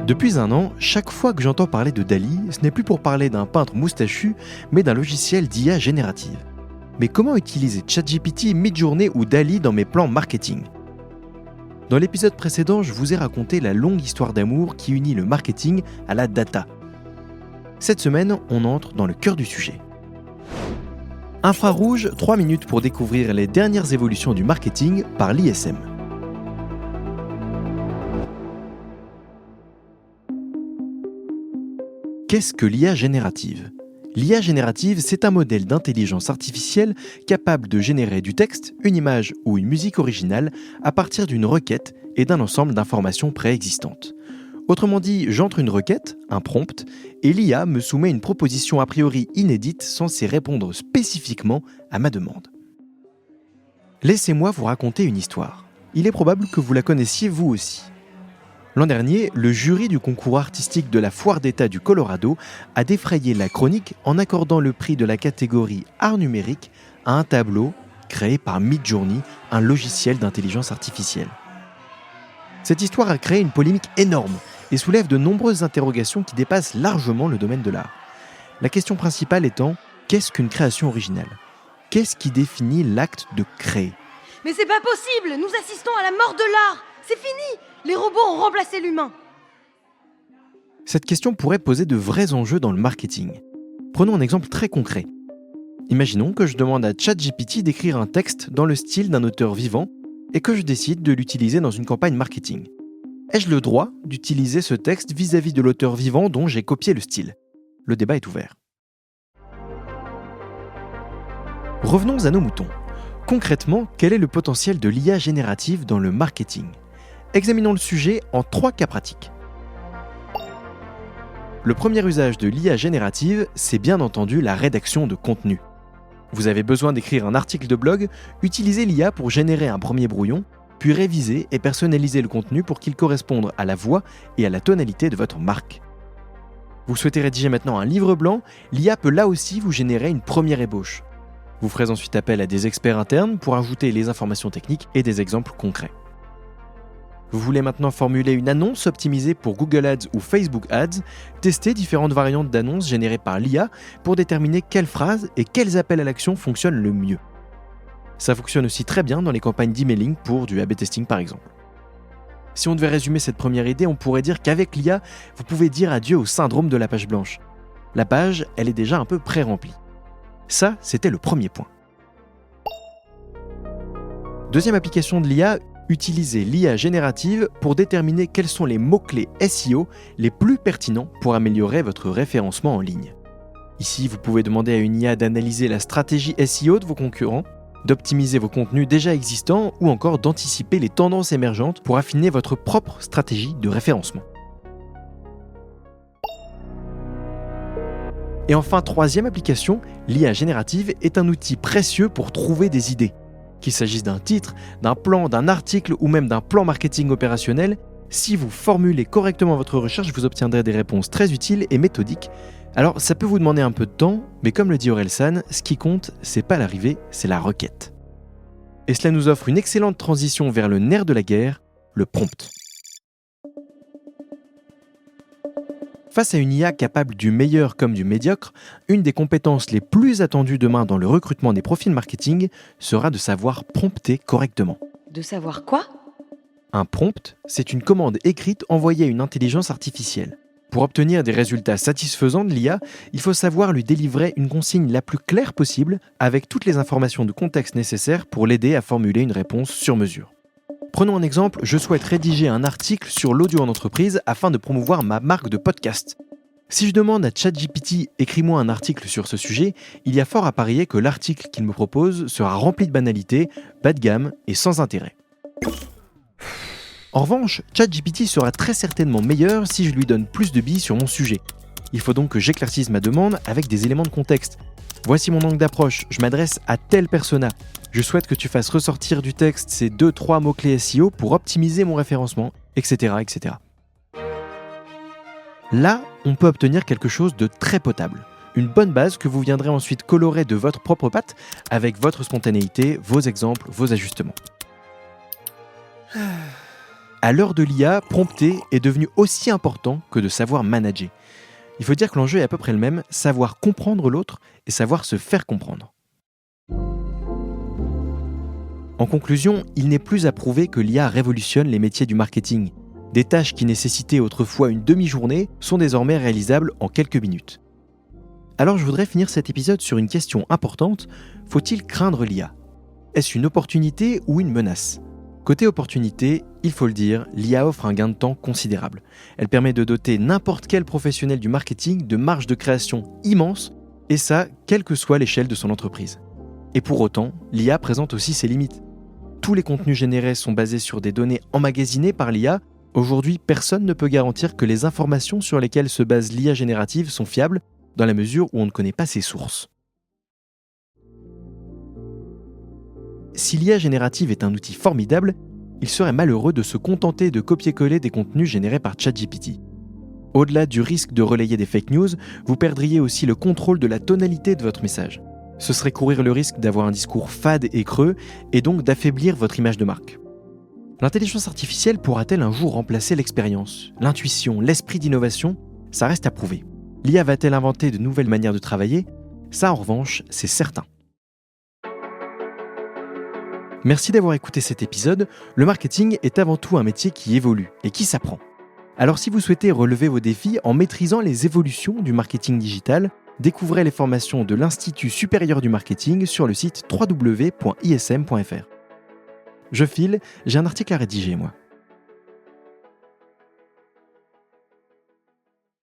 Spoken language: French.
Depuis un an, chaque fois que j'entends parler de DALL-E, ce n'est plus pour parler d'un peintre moustachu, mais d'un logiciel d'IA générative. Mais comment utiliser ChatGPT, Midjourney ou DALL-E dans mes plans marketing ? Dans l'épisode précédent, je vous ai raconté la longue histoire d'amour qui unit le marketing à la data. Cette semaine, on entre dans le cœur du sujet. Infrarouge, 3 minutes pour découvrir les dernières évolutions du marketing par l'ISM. Qu'est-ce que l'IA générative ? L'IA générative, c'est un modèle d'intelligence artificielle capable de générer du texte, une image ou une musique originale à partir d'une requête et d'un ensemble d'informations préexistantes. Autrement dit, j'entre une requête, un prompt, et l'IA me soumet une proposition a priori inédite censée répondre spécifiquement à ma demande. Laissez-moi vous raconter une histoire. Il est probable que vous la connaissiez vous aussi. L'an dernier, le jury du concours artistique de la Foire d'État du Colorado a défrayé la chronique en accordant le prix de la catégorie Art numérique à un tableau créé par Midjourney, un logiciel d'intelligence artificielle. Cette histoire a créé une polémique énorme et soulève de nombreuses interrogations qui dépassent largement le domaine de l'art. La question principale étant, qu'est-ce qu'une création originale ? Qu'est-ce qui définit l'acte de créer ? Mais c'est pas possible ! Nous assistons à la mort de l'art ! C'est fini ! Les robots ont remplacé l'humain. Cette question pourrait poser de vrais enjeux dans le marketing. Prenons un exemple très concret. Imaginons que je demande à ChatGPT d'écrire un texte dans le style d'un auteur vivant et que je décide de l'utiliser dans une campagne marketing. Ai-je le droit d'utiliser ce texte vis-à-vis de l'auteur vivant dont j'ai copié le style ? Le débat est ouvert. Revenons à nos moutons. Concrètement, quel est le potentiel de l'IA générative dans le marketing ? Examinons le sujet en 3 cas pratiques. Le premier usage de l'IA générative, c'est bien entendu la rédaction de contenu. Vous avez besoin d'écrire un article de blog, utilisez l'IA pour générer un premier brouillon, puis réviser et personnaliser le contenu pour qu'il corresponde à la voix et à la tonalité de votre marque. Vous souhaitez rédiger maintenant un livre blanc, l'IA peut là aussi vous générer une première ébauche. Vous ferez ensuite appel à des experts internes pour ajouter les informations techniques et des exemples concrets. Vous voulez maintenant formuler une annonce optimisée pour Google Ads ou Facebook Ads, testez différentes variantes d'annonces générées par l'IA pour déterminer quelles phrases et quels appels à l'action fonctionnent le mieux. Ça fonctionne aussi très bien dans les campagnes d'emailing pour du A/B testing par exemple. Si on devait résumer cette première idée, on pourrait dire qu'avec l'IA, vous pouvez dire adieu au syndrome de la page blanche. La page, elle est déjà un peu pré-remplie. Ça, c'était le premier point. Deuxième application de l'IA, utilisez l'IA générative pour déterminer quels sont les mots-clés SEO les plus pertinents pour améliorer votre référencement en ligne. Ici, vous pouvez demander à une IA d'analyser la stratégie SEO de vos concurrents, d'optimiser vos contenus déjà existants ou encore d'anticiper les tendances émergentes pour affiner votre propre stratégie de référencement. Et enfin, troisième application, l'IA générative est un outil précieux pour trouver des idées. Qu'il s'agisse d'un titre, d'un plan, d'un article ou même d'un plan marketing opérationnel, si vous formulez correctement votre recherche, vous obtiendrez des réponses très utiles et méthodiques. Alors, ça peut vous demander un peu de temps, mais comme le dit Orelsan, ce qui compte, c'est pas l'arrivée, c'est la requête. Et cela nous offre une excellente transition vers le nerf de la guerre, le prompt. Face à une IA capable du meilleur comme du médiocre, une des compétences les plus attendues demain dans le recrutement des profils marketing sera de savoir prompter correctement. De savoir quoi ? Un prompt, c'est une commande écrite envoyée à une intelligence artificielle. Pour obtenir des résultats satisfaisants de l'IA, il faut savoir lui délivrer une consigne la plus claire possible avec toutes les informations de contexte nécessaires pour l'aider à formuler une réponse sur mesure. Prenons un exemple, je souhaite rédiger un article sur l'audio en entreprise afin de promouvoir ma marque de podcast. Si je demande à ChatGPT « écris-moi un article sur ce sujet », il y a fort à parier que l'article qu'il me propose sera rempli de banalités, bas de gamme et sans intérêt. En revanche, ChatGPT sera très certainement meilleur si je lui donne plus de billes sur mon sujet. Il faut donc que j'éclaircisse ma demande avec des éléments de contexte. Voici mon angle d'approche, je m'adresse à tel persona. Je souhaite que tu fasses ressortir du texte ces 2-3 mots-clés SEO pour optimiser mon référencement, etc., etc. Là, on peut obtenir quelque chose de très potable. Une bonne base que vous viendrez ensuite colorer de votre propre patte avec votre spontanéité, vos exemples, vos ajustements. À l'heure de l'IA, prompter est devenu aussi important que de savoir manager. Il faut dire que l'enjeu est à peu près le même, savoir comprendre l'autre et savoir se faire comprendre. En conclusion, il n'est plus à prouver que l'IA révolutionne les métiers du marketing. Des tâches qui nécessitaient autrefois une demi-journée sont désormais réalisables en quelques minutes. Alors je voudrais finir cet épisode sur une question importante, faut-il craindre l'IA ? Est-ce une opportunité ou une menace ? Côté opportunité, il faut le dire, l'IA offre un gain de temps considérable. Elle permet de doter n'importe quel professionnel du marketing de marge de création immense, et ça, quelle que soit l'échelle de son entreprise. Et pour autant, l'IA présente aussi ses limites. Tous les contenus générés sont basés sur des données emmagasinées par l'IA. Aujourd'hui, personne ne peut garantir que les informations sur lesquelles se base l'IA générative sont fiables, dans la mesure où on ne connaît pas ses sources. Si l'IA générative est un outil formidable, il serait malheureux de se contenter de copier-coller des contenus générés par ChatGPT. Au-delà du risque de relayer des fake news, vous perdriez aussi le contrôle de la tonalité de votre message. Ce serait courir le risque d'avoir un discours fade et creux, et donc d'affaiblir votre image de marque. L'intelligence artificielle pourra-t-elle un jour remplacer l'expérience, l'intuition, l'esprit d'innovation ? Ça reste à prouver. L'IA va-t-elle inventer de nouvelles manières de travailler ? Ça, en revanche, c'est certain. Merci d'avoir écouté cet épisode. Le marketing est avant tout un métier qui évolue et qui s'apprend. Alors si vous souhaitez relever vos défis en maîtrisant les évolutions du marketing digital, découvrez les formations de l'Institut supérieur du marketing sur le site www.ism.fr. Je file, j'ai un article à rédiger moi.